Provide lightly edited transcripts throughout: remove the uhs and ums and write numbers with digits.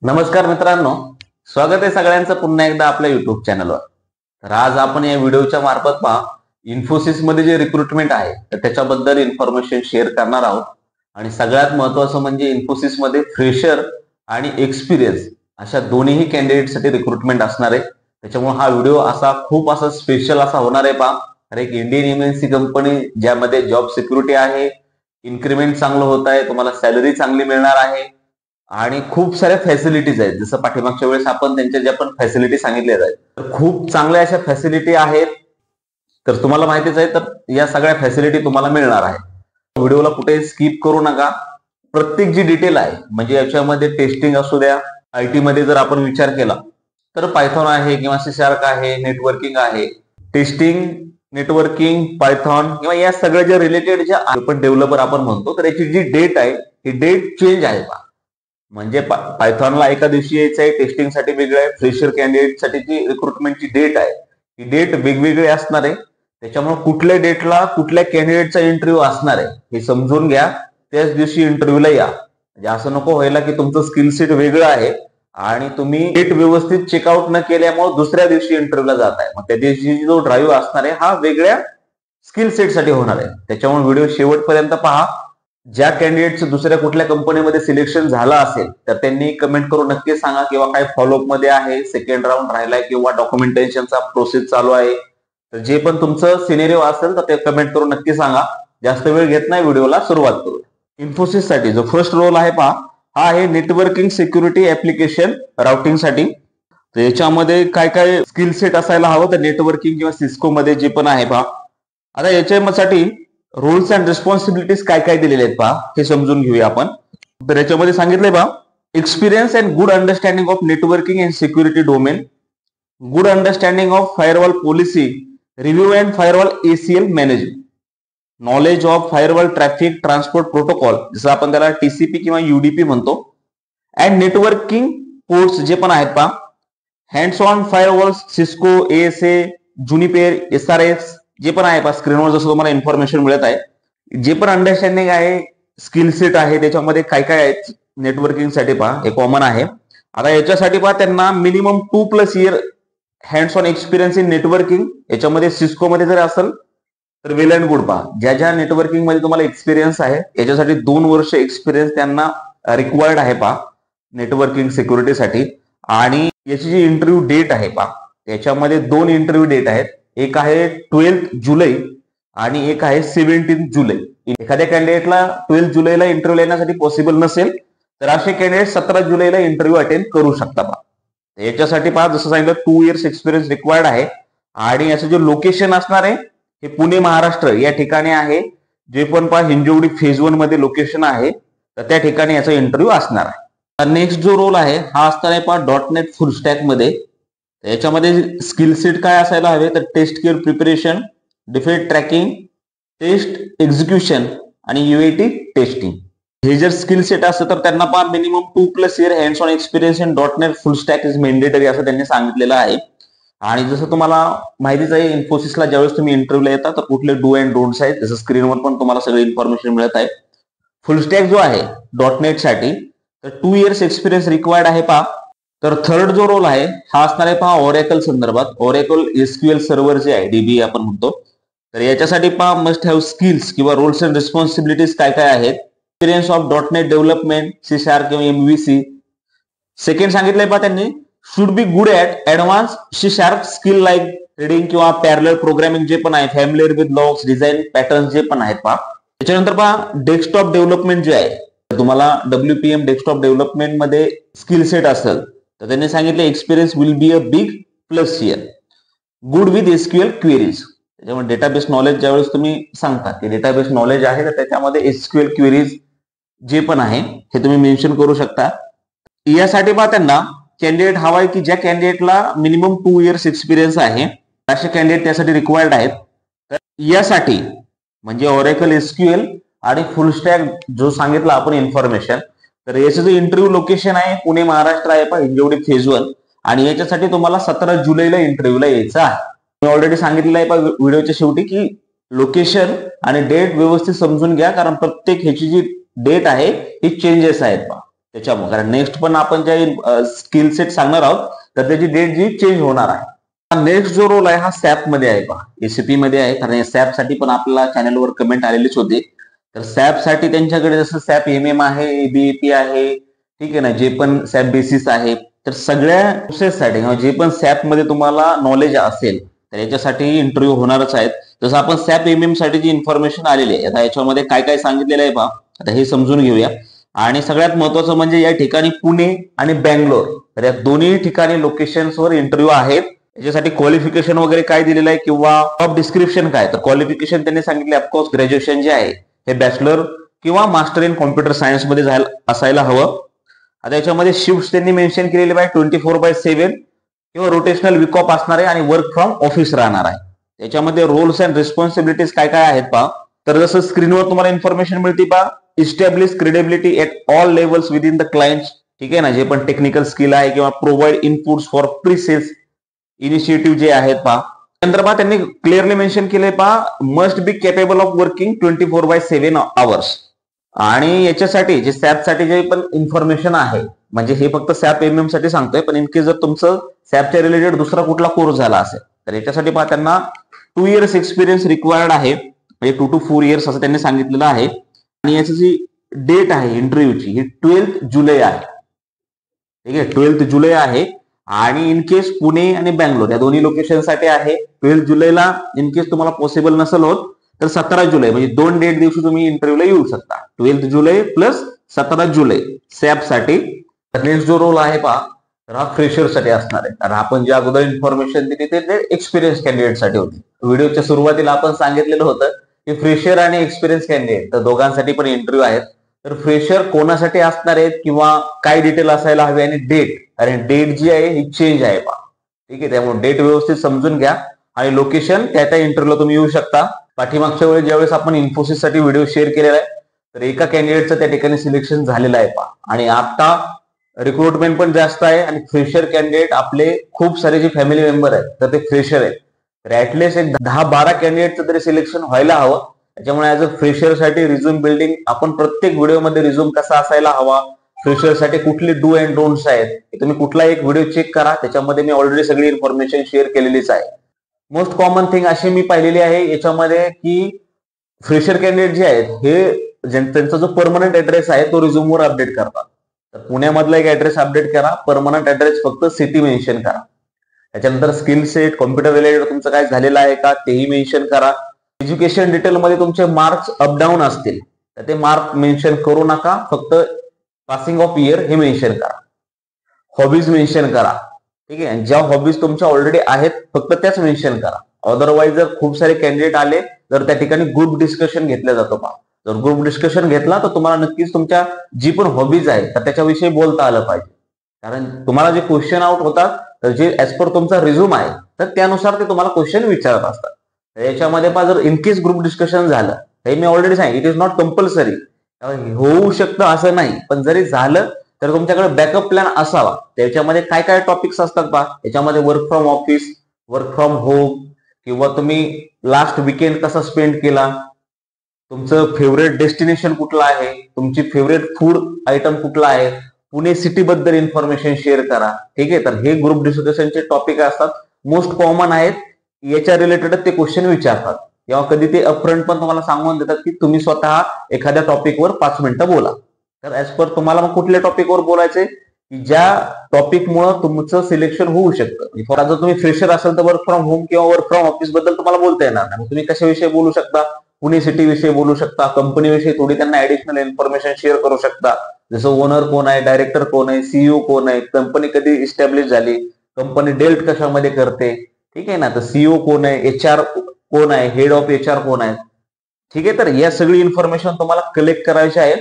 नमस्कार मित्रांनो, स्वागत आहे सगळ्यांचं पुन्हा एकदा आपल्या युट्यूब चॅनलवर। तर आज आपण या व्हिडिओच्या मार्फत इन्फोसिस मध्ये जे रिक्रुटमेंट आहे तर त्याच्याबद्दल इन्फॉर्मेशन शेअर करणार आहोत। आणि सगळ्यात महत्त्वाचं म्हणजे इन्फोसिस मध्ये फ्रेशर आणि एक्सपिरियन्स अशा दोन्ही कॅन्डिडेटसाठी रिक्रुटमेंट असणार आहे। त्याच्यामुळे हा व्हिडिओ खूप स्पेशल होणार आहे। तर एक इंडियन एमएनसी कंपनी ज्यामध्ये जॉब सिक्युरिटी आहे, इन्क्रीमेंट चांगलं होत आहे, तुम्हाला सॅलरी चांगली मिळणार आहे आणि खूप साऱ्या फॅसिलिटीज आहेत। जसं पाठीमागच्या वेळेस आपण त्यांच्या ज्या पण फॅसिलिटी सांगितल्या आहेत तर खूप चांगल्या अशा फॅसिलिटी आहेत। तर तुम्हाला माहितीच आहे, तर या सगळ्या फॅसिलिटी तुम्हाला मिळणार आहे। व्हिडिओला कुठे स्किप करू नका। प्रत्येक जी डिटेल आहे म्हणजे याच्यामध्ये टेस्टिंग असू द्या, आयटी मध्ये जर आपण विचार केला तर पायथॉन आहे किंवा सी शार्प आहे, नेटवर्किंग आहे, टेस्टिंग, नेटवर्किंग, पायथॉन किंवा या सगळ्या जे रिलेटेड जे आपण डेव्हलपर आपण म्हणतो तर याची जी डेट आहे ही डेट चेंज आहे। म्हणजे पायथॉनला एका दिवशी यायचं आहे, टेस्टिंग साठी वेगळं आहे, फ्रेशर कॅन्डिडेट साठी जी रिक्रुटमेंटची डेट आहे ही डेट वेगवेगळी असणार आहे। त्याच्यामुळे कुठल्या डेटला कुठल्या कॅन्डिडेटचा इंटरव्ह्यू असणार आहे हे समजून घ्या, त्याच दिवशी इंटरव्ह्यूला या। म्हणजे असं नको व्हायला की तुमचं स्किल सेट वेगळं आहे आणि तुम्ही डेट व्यवस्थित चेकआउट न केल्यामुळे दुसऱ्या दिवशी इंटरव्ह्यूला जात आहे, मग त्या दिवशी जो ड्राईव्ह असणार आहे हा वेगळ्या स्किल सेट साठी होणार आहे। त्याच्यामुळे व्हिडिओ शेवटपर्यंत पहा। ज्या कॅन्डिडेटचं दुसऱ्या कुठल्या कंपनीमध्ये सिलेक्शन झालं असेल तर त्यांनी कमेंट करून नक्की सांगा किंवा काय फॉलोअप मध्ये आहे, सेकंड राऊंड राहिलाय किंवा डॉक्युमेंटेशनचा प्रोसेस चालू आहे, तर जे पण तुमचं सिनेरिओ असेल तर ते कमेंट करून नक्की सांगा। जास्त वेळ घेत नाही, व्हिडिओला सुरुवात करू। इन्फोसिस साठी जो फर्स्ट रोल आहे हा आहे नेटवर्किंग सिक्युरिटी ऍप्लिकेशन राउटिंग साठी। तर याच्यामध्ये काय काय स्किल सेट असायला हवं तर नेटवर्किंग किंवा सिस्को मध्ये जे पण आहे आता याच्यासाठी रोल्स अँड रिस्पॉन्सिबिलिटीज काय काय दिलेले आहेत हे समजून घेऊया आपण। तर याच्यामध्ये सांगितलंय experience and good understanding of networking and security domain, good understanding of firewall policy, review and firewall ACL management, knowledge of firewall traffic transport protocol जसं आपण त्याला टीसीपी किंवा यूडीपी म्हणतो, अँड नेटवर्किंग पोर्ट्स जे पण आहेत hands on firewall Cisco, ASA, Juniper, SRS जे पण आहे स्क्रीनवर जसं तुम्हाला इन्फॉर्मेशन मिळत आहे, जे पण अंडरस्टँडिंग आहे, स्किल सेट आहे, त्याच्यामध्ये काय काय आहेत नेटवर्किंग साठी हे कॉमन आहे। आता याच्यासाठी त्यांना minimum 2+ year hands on experience in networking, याच्यामध्ये सिस्को मध्ये जर असेल तर वेल अँड गुड ज्या ज्या नेटवर्किंग मध्ये तुम्हाला एक्सपिरियन्स आहे याच्यासाठी 2 वर्ष एक्सपिरियन्स त्यांना रिक्वायर्ड आहे नेटवर्किंग सिक्युरिटीसाठी। आणि याची जी इंटरव्ह्यू डेट आहे याच्यामध्ये 2 इंटरव्ह्यू डेट आहेत, एक आहे 12 जुलै आणि एक आहे 17 जुलै। एखाद्या कॅन्डिडेटला 12 जुलैला इंटरव्ह्यू येण्यासाठी पॉसिबल नसेल तर असे कॅन्डिडेट 17 जुलैला इंटरव्ह्यू अटेंड करू शकता। याच्यासाठी जसं सांगितलं 2 इयर्स एक्सपिरियन्स रिक्वायर्ड आहे। आणि याचं जे लोकेशन असणार आहे हे पुणे महाराष्ट्र या ठिकाणी आहे। जे पण हिंजवडी फेज 1 मध्ये लोकेशन आहे तर त्या ठिकाणी याचा इंटरव्ह्यू असणार आहे। नेक्स्ट जो रोल आहे हा असणार आहे .NET फुल स्टॅक मध्ये। याच्यामध्ये स्किल सेट काय असायला हवे तर test care preparation, defect tracking, test execution आणि यूएटी टेस्टिंग हे जर स्किल सेट असतं तर त्यांना minimum 2+ year hands on experience in .NET full stack is mandatory असं त्यांनी सांगितलेलं आहे। आणि जसं तुम्हाला माहितीच आहे इन्फोसिसला ज्यावेळेस तुम्ही इंटरव्ह्यूला येता तर कुठले डू अँड डोंट्स आहेत, जसं स्क्रीनवर पण तुम्हाला सगळी इन्फॉर्मेशन मिळत आहे। फुल स्टॅक जो आहे .NET साठी तर 2 इयर्स एक्सपिरियन्स रिक्वायर्ड आहे तर थर्ड जो रोल आहे हा असणार आहे ओरॅकल संदर्भात, ओरॅकल एसक्यूएल सर्व्हर जे आहे डीबी आपण म्हणतो, तर याच्यासाठी मस्ट हॅव स्किल्स किंवा रोल्स अँड रिस्पॉन्सिबिलिटीज काय काय आहेत, experience of .NET development, C sharp किंवा एमव्हीसी। सेकंड सांगितलंय त्यांनी should be good at advance C sharp skill like reading किंवा पॅरलल प्रोग्रामिंग जे पण आहे, familiar with logs, design patterns जे पण आहेत त्याच्यानंतर डेस्कटॉप डेव्हलपमेंट जे आहे तुम्हाला WPM डेस्कटॉप डेव्हलपमेंट मध्ये स्किल सेट असेल तर त्यांनी सांगितलं experience will be a big plus here, good with SQL queries. त्याच्यामुळे डेटाबेस नॉलेज ज्यावेळेस तुम्ही सांगता की डेटाबेस नॉलेज आहे तर त्याच्यामध्ये एसक्यूएल क्वेरीज जे पण आहे हे तुम्ही मेन्शन करू शकता। यासाठी त्यांना कॅन्डिडेट हवाय की ज्या कॅन्डिडेटला मिनिमम 2 इयर्स एक्सपिरियन्स आहे असे कॅन्डिडेट त्यासाठी रिक्वायर्ड आहेत। तर यासाठी म्हणजे ओरॅकल एसक्यूएल आणि फुल स्टॅक जो सांगितला आपण इन्फॉर्मेशन, तर याचं जे इंटरव्ह्यू लोकेशन आहे पुणे महाराष्ट्र आहे हिंजवडी फेज 1 आणि याच्यासाठी तुम्हाला 17 जुलैला इंटरव्ह्यूला यायचं आहे। मी ऑलरेडी सांगितलेलं आहे व्हिडिओच्या शेवटी की लोकेशन आणि डेट व्यवस्थित समजून घ्या, कारण प्रत्येक ह्याची जी डेट आहे ही चेंजेस आहेत त्याच्यामुळे, कारण नेक्स्ट पण आपण ज्या स्किल सेट सांगणार आहोत तर त्याची डेट जी चेंज होणार आहे. नेक्स्ट जो रोल आहे हा सॅप मध्ये आहे पहा, एसीपी मध्ये आहे. कारण सॅप साठी पण आपल्याला चॅनलवर कमेंट आलेलीच होती. तर सॅप साठी त्यांच्याकडे जसं सॅप एमएम आहे, एबीएपी आहे, ठीक आहे ना, जे पण सॅप बेसिस आहे, तर सगळ्या प्रोसेससाठी किंवा जे पण सॅप मध्ये तुम्हाला नॉलेज असेल तर याच्यासाठी इंटरव्ह्यू होणारच आहेत. जसं आपण सॅप एमएम साठी जी इन्फॉर्मेशन आलेली आहे, आता याच्यामध्ये काय काय सांगितलेलं आहे पहा, आता हे समजून घेऊया. आणि सगळ्यात महत्वाचं म्हणजे या ठिकाणी पुणे आणि बँगलोर, तर या दोन्ही ठिकाणी लोकेशन्सवर इंटरव्ह्यू आहेत. याच्यासाठी क्वालिफिकेशन वगैरे काय दिलेलं आहे किंवा जॉब डिस्क्रिप्शन काय, तर क्वालिफिकेशन त्यांनी सांगितले ऑफकोर्स ग्रॅज्युएशन जे आहे हे बॅचलर किंवा मास्टर इन कॉम्प्युटर सायन्स मध्ये असायला हवं. आता याच्यामध्ये शिफ्ट त्यांनी मेन्शन केलेले आहे 24/7 किंवा रोटेशनल वीक ऑफ असणार आहे आणि वर्क फ्रॉम ऑफिस राहणार आहे. त्याच्यामध्ये रोल्स अँड रिस्पॉन्सिबिलिटीज काय काय आहेत पहा, तर जसं स्क्रीनवर तुम्हाला इन्फॉर्मेशन मिळते पहा, establish credibility at all levels within the clients, ठीक आहे ना, जे पण टेक्निकल स्किल आहे किंवा provide inputs for pre sales initiative जे आहेत पहा, संदर्भात त्यांनी क्लिअरली मेन्शन केले पहा, must be capable of working 24/7 hours. आणि याच्यासाठी जे सॅप साठी जे पण इन्फॉर्मेशन आहे, म्हणजे हे फक्त सॅप एमएम साठी सांगतोय, पण इनकेस जर तुमचं सॅपच्या रिलेटेड दुसरा कुठला कोर्स झाला असेल तर याच्यासाठी पहा त्यांना 2 इयर्स एक्सपिरियन्स रिक्वायर्ड आहे, म्हणजे 2 to 4 इयर्स असं त्यांनी सांगितलेलं आहे. आणि याची जी डेट आहे इंटरव्ह्यूची ही 12 जुलै आहे, ठीक आहे, 12 जुलै आहे. आणि इनकेस पुणे आणि बँगलोर या दोन्ही लोकेशनसाठी आहे. 12 जुलैला इनकेस तुम्हाला पॉसिबल नसेल होत तर 17 जुलै, म्हणजे 2 डेट दिवशी तुम्ही इंटरव्ह्यूला येऊ शकता. 12 जुलै प्लस 17 जुलै सॅप साठी. नेक्स्ट जो रोल आहे पहा, तर हा फ्रेशर साठी असणार आहे. कारण आपण जे अगोदर इन्फॉर्मेशन दिली ते एक्सपिरियन्स कॅन्डिडेट साठी होती. व्हिडिओच्या सुरुवातीला आपण सांगितलेलं होतं की फ्रेशर आणि एक्सपिरियन्स कॅन्डिडेट तर दोघांसाठी पण इंटरव्ह्यू आहेत. तर फ्रेशर कोणासाठी असणार आहेत किंवा काय डिटेल असायला हवे आणि डेट, आणि डेट जी आहे ही चेंज आहे पहा, ठीक आहे. त्यामुळे डेट व्यवस्थित समजून घ्या आणि लोकेशन त्या इंटरव्ह्यूला तुम्ही येऊ शकता. पाठीमागच्या वेळी ज्यावेळेस आपण इन्फोसिस साठी व्हिडिओ शेअर केलेला आहे तर एका कॅन्डिडेटचं त्या ठिकाणी सिलेक्शन झालेलं आहे पहा. आणि आता रिक्रुटमेंट पण जास्त आहे आणि फ्रेशर कॅन्डिडेट आपले खूप सारे जे फॅमिली मेंबर आहेत तर ते फ्रेशर आहेत. तर ऍटलिस्ट एक 10-12 कॅन्डिडेटचं तरी सिलेक्शन व्हायला हवं. त्याच्यामुळे ऍज अ फ्रेशर साठी रिझ्यूम बिल्डिंग आपण प्रत्येक व्हिडिओमध्ये रिझ्यूम कसा असायला हवा, फ्रेशर साठी कुठले डू अँड डोंट्स आहेत, तुम्ही कुठला एक व्हिडिओ चेक करा, त्याच्यामध्ये मी ऑलरेडी सगळी इन्फॉर्मेशन शेअर केलेलीच आहे. मोस्ट कॉमन थिंग अशी मी पाहिलेली आहे याच्यामध्ये की फ्रेशर कॅन्डिडेट जे आहेत हे त्यांचा जो परमनंट ऍड्रेस आहे तो रिझ्यूमवर अपडेट करतात. तर पुण्यामधला एक ऍड्रेस अपडेट करा, परमनंट ऍड्रेस फक्त सिटी मेन्शन करा. त्याच्यानंतर स्किल सेट कॉम्प्युटर रिलेटेड तुमचं काय झालेलं आहे का तेही मेन्शन करा. एज्युकेशन डिटेलमध्ये तुमचे मार्क्स अपडाऊन असतील तर ते मार्क मेन्शन करू नका, फक्त पासिंग ऑफ इयर हे मेन्शन करा. हॉबीज मेन्शन करा, ठीक आहे. ज्या हॉबीज तुमच्या ऑलरेडी आहेत फक्त त्याच मेन्शन करा. अदरवाईज जर खूप सारे कॅन्डिडेट आले तर त्या ठिकाणी ग्रुप डिस्कशन घेतलं जातं पहा. जर ग्रुप डिस्कशन घेतला तर तुम्हाला नक्कीच तुमच्या जी पण हॉबीज आहे तर त्याच्याविषयी बोलता आलं पाहिजे. कारण तुम्हाला जे क्वेश्चन आउट होतात तर जे ऍज पर तुमचा रिझ्यूम आहे तर त्यानुसार ते तुम्हाला क्वेश्चन विचारत असतात. याच्यामध्ये पहा जर इनकेस ग्रुप डिस्कशन झालं हे मी ऑलरेडी सांगितलं, इट इज नॉट कंपल्सरी, होऊ शकतं असं नाही, पण जरी झालं तर तुमच्याकडे बॅकअप प्लॅन असावा. त्याच्यामध्ये काय काय टॉपिक्स असतात पहा, याच्यामध्ये work from office, work from home, किंवा तुम्ही लास्ट वीकेंड कसा स्पेंड केला, तुमचं फेवरेट डेस्टिनेशन कुठलं आहे, तुमची फेवरेट फूड आयटम कुठला आहे, पुणे सिटी बद्दल इन्फॉर्मेशन शेअर करा, ठीक आहे. तर हे ग्रुप डिस्कशनचे टॉपिक असतात, मोस्ट कॉमन आहेत, याच्या रिलेटेड ते क्वेश्चन विचारतात. किंवा कधी ते अपफ्रंट पण तुम्हाला सांगून देतात की तुम्ही स्वतः एखाद्या टॉपिकवर 5 मिनिटं बोला. तर ऍज पर तुम्हाला मग कुठल्या टॉपिकवर बोलायचंय की ज्या टॉपिकमुळे तुमचं सिलेक्शन होऊ शकतं. फॉर जर तुम्ही फ्रेशर असेल तर वर्क फ्रॉम होम किंवा वर्क फ्रॉम ऑफिस बद्दल तुम्हाला बोलता येणार नाही. तुम्ही कशाविषयी बोलू शकता, पुणे सिटी विषयी बोलू शकता, कंपनीविषयी थोडी त्यांना ऍडिशनल इन्फॉर्मेशन शेअर करू शकता. जसं ओनर कोण आहे, डायरेक्टर कोण आहे, सीईओ कोण आहे, कंपनी कधी इस्टॅब्लिश झाली, कंपनी डेल्ट कशामध्ये करते, ठीक आहे ना, तर सीईओ कोण आहे, एचआर कोण आहे, हेड ऑफ एचआर कोण आहे, ठीक आहे. तर या सगळी इन्फॉर्मेशन तुम्हाला कलेक्ट करायची आहे.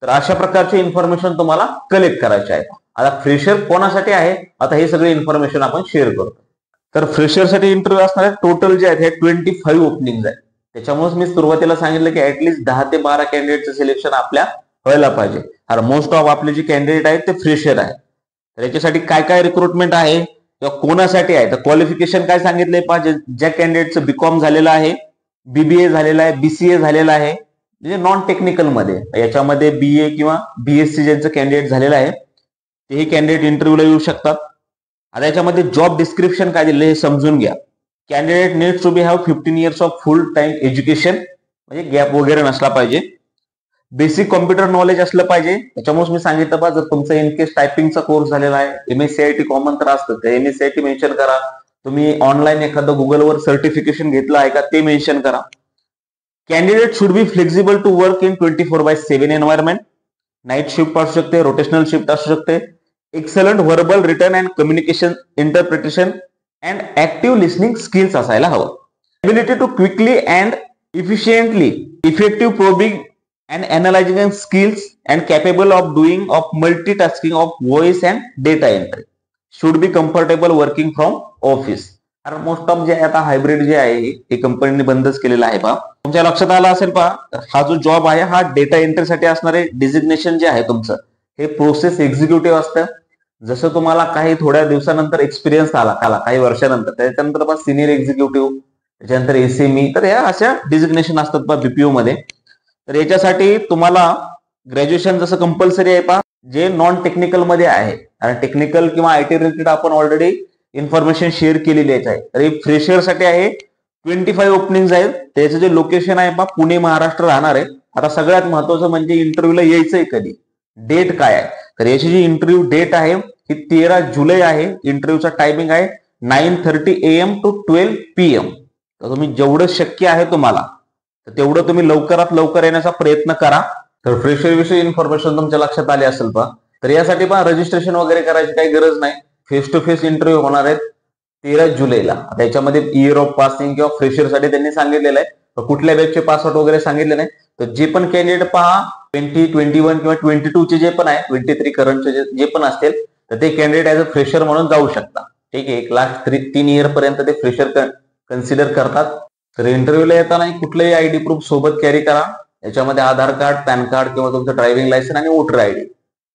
तर अशा प्रकारची इन्फॉर्मेशन तुम्हाला कलेक्ट करायची आहे. आता फ्रेशर कोणासाठी आहे, आता हे सगळे इन्फॉर्मेशन आपण शेअर करतो. तर फ्रेशरसाठी इंटरव्ह्यू असणारे टोटल जे आहेत हे 25 ओपनिंग आहेत. त्याच्यामुळे मी सुरुवातीला सांगितलं की ऍटलीस्ट 10 ते 12 कॅन्डिडेटचं सिलेक्शन आपल्या व्हायला पाहिजे. कारण मोस्ट ऑफ आपले जे कॅन्डिडेट आहेत ते फ्रेशर आहेत. तर याच्यासाठी काय काय रिक्रुटमेंट आहे किंवा कोणासाठी आहे, तर क्वालिफिकेशन काय सांगितलंय पाहिजे, ज्या कॅन्डिडेटचं बीकॉम झालेलं आहे, बीबीए झालेलं आहे, बीसीए झालेलं आहे, म्हणजे नॉन टेक्निकल मध्ये, याच्यामध्ये BA किंवा BSc ज्यांचं कॅन्डिडेट झालेलं आहे तेही कॅन्डिडेट इंटरव्ह्यूला येऊ शकतात. आता याच्यामध्ये जॉब डिस्क्रिप्शन काय दिले हे समजून घ्या. Candidate needs to be have 15 years of full time education, म्हणजे गॅप वगैरे नसला पाहिजे. बेसिक कॉम्प्युटर नॉलेज असलं पाहिजे. त्याच्यामुळे मी सांगितलं पहा, जर तुमचा इनकेस टायपिंगचा कोर्स झालेला आहे, MSCIT कॉमन तर असतं, ते MSCIT मेन्शन करा. तुम्ही ऑनलाईन एखादं गुगलवर सर्टिफिकेशन घेतलं आहे का ते मेन्शन करा. Candidate should be flexible to work in 24/7 environment. Night shift असू शकते, रोटेशनल शिफ्ट असू शकते. Excellent verbal, written and communication, interpretation and active listening skills असायला हवं. Ability to quickly and efficiently effective probing and analyzing skills and capable of doing of multitasking of voice and data entry. Should be comfortable working from office. कारण most of जे आता hybrid जे आहे हे कंपनीने बंदच केलेलं आहे पहा. तुमच्या लक्षात आलं असेल पहा, हा जो जॉब आहे हा डेटा एंट्रीसाठी असणारे डिझिग्नेशन जे आहे तुमचं हे प्रोसेस एक्झिक्युटिव्ह असतं. जसं तुम्हाला काही थोड्या दिवसानंतर एक्सपिरियन्स आला काही वर्षानंतर, त्याच्यानंतर पहा सिनियर एक्झिक्युटिव्ह, त्याच्यानंतर SME, तर या अशा डिझिग्नेशन असतात पहा BPO मध्ये. तर याच्यासाठी तुम्हाला ग्रॅज्युएशन जसं कंपल्सरी आहे पहा, जे नॉन टेक्निकल मध्ये आहे. आणि टेक्निकल किंवा IT रिलेटेड आपण ऑलरेडी इन्फॉर्मेशन शेअर केलेली आहे. तर फ्रेशर साठी आहे 25 ओपनिंग्स आहेत. त्याचं जे लोकेशन आहे पहा पुणे महाराष्ट्र राहणार आहे. आता सगळ्यात महत्वाचं म्हणजे इंटरव्ह्यूला यायचंय कधी, डेट काय आहे. तर याची जी इंटरव्ह्यू डेट आहे ही 13 जुलै आहे. इंटरव्ह्यूचा टायमिंग आहे 9:30 AM to 12 PM. तर तुम्ही जेवढं शक्य आहे तुम्हाला तर तेवढं तुम्ही लवकरात लवकर येण्याचा प्रयत्न करा. तर फ्रेशर विषयी इन्फॉर्मेशन तुमच्या लक्षात आली असेल पहा. तर यासाठी पण रजिस्ट्रेशन वगैरे करायची काही गरज नाही. फेस टू फेस इंटरव्ह्यू होणार आहेत 13 जुलैला. त्याच्यामध्ये इयर ऑफ पासिंग किंवा फ्रेशरसाठी त्यांनी सांगितलेलं आहे, कुठल्या बॅचचे पासआउट वगैरे सांगितले नाही. तर जे पण कॅन्डिडेट पहा 20, 21 किंवा 22 चे जे पण आहे, 23 करंटचे जे पण असतील, तर ते कॅन्डिडेट ऍज अ फ्रेशर म्हणून जाऊ शकता. ठीक आहे, 1,03 year पर्यंत ते फ्रेशर कन्सिडर करतात. तर इंटरव्ह्यूला येताना कुठलंही ID प्रूफ सोबत कॅरी करा. याच्यामध्ये आधार कार्ड, पॅन कार्ड किंवा तुमचं ड्रायव्हिंग लायसन्स आणि वोटर ID.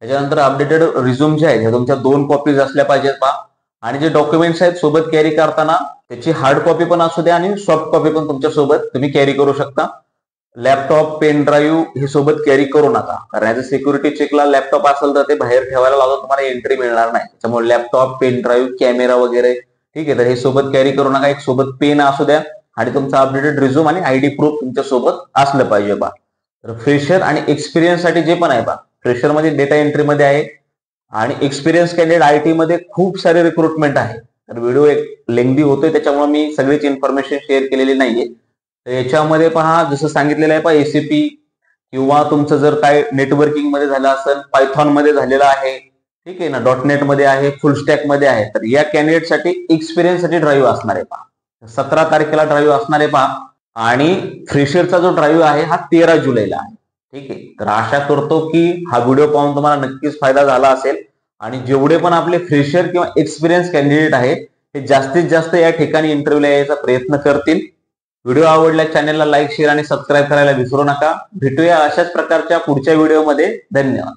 त्याच्यानंतर अपडेटेड रिझ्यूम जे आहे तुमच्या 2 कॉपीज असल्या पाहिजेत पहा. आणि जे डॉक्युमेंट्स आहेत सोबत कॅरी करताना त्याची हार्ड कॉपी पण असू द्या आणि सॉफ्ट कॉपी पण तुमच्या सोबत तुम्ही कॅरी करू शकता. लॅपटॉप, पेन ड्राईव्ह हे सोबत कॅरी करू नका, कारण ऍज अ सिक्युरिटी चेकला लॅपटॉप असेल तर ते बाहेर ठेवायला लागून तुम्हाला एंट्री मिळणार नाही. त्याच्यामुळे लॅपटॉप, पेन ड्राईव्ह, कॅमेरा वगैरे ठीक आहे, तर हे सोबत कॅरी करू नका. एक सोबत पेन असू द्या आणि तुमचा अपडेटेड रिझ्यूम आणि ID प्रूफ तुमच्या सोबत असलं पाहिजे बा. तर फ्रेशर आणि एक्सपिरियन्स साठी जे पण आहे बा, फ्रेशर मध्ये डेटा एंट्री मध्ये आहे आणि एक्सपिरियन्स कॅन्डिडेट IT मध्ये खूप सारे रिक्रुटमेंट आहे. तर व्हिडिओ एक लेंथी होतोय त्याच्यामुळे मी सगळीच इन्फॉर्मेशन शेअर केलेली नाहीये. तर याच्यामध्ये पहा जसं सांगितलेलं आहे पहा, SAP किंवा तुमचं जर काय नेटवर्किंग मध्ये झालं असेल, पायथॉन मध्ये झालेलं आहे, ठीक आहे ना, .NET मध्ये आहे, फुल स्टॅक मध्ये आहे, तर या कॅन्डिडेट साठी एक्सपिरियन्स साठी ड्राईव्ह असणार आहे पहा. 17 तारखेला ड्राईव्ह असणार आहे पहा. आणि फ्रेशरचा जो ड्राईव्ह आहे हा 13 जुलैला आहे. ठीक आहे, तर आशा करतो की हा व्हिडिओ पाहून तुम्हाला नक्कीच फायदा झाला असेल. आणि जेवढे पण आपले फ्रेशर किंवा एक्सपिरियन्स कॅन्डिडेट आहे हे जास्तीत जास्त या ठिकाणी इंटरव्ह्यूला यायचा प्रयत्न करतील. व्हिडिओ आवडल्या चॅनलला लाईक, शेअर आणि सबस्क्राईब करायला विसरू नका. भेटूया अशाच प्रकारच्या पुढच्या व्हिडिओमध्ये. धन्यवाद.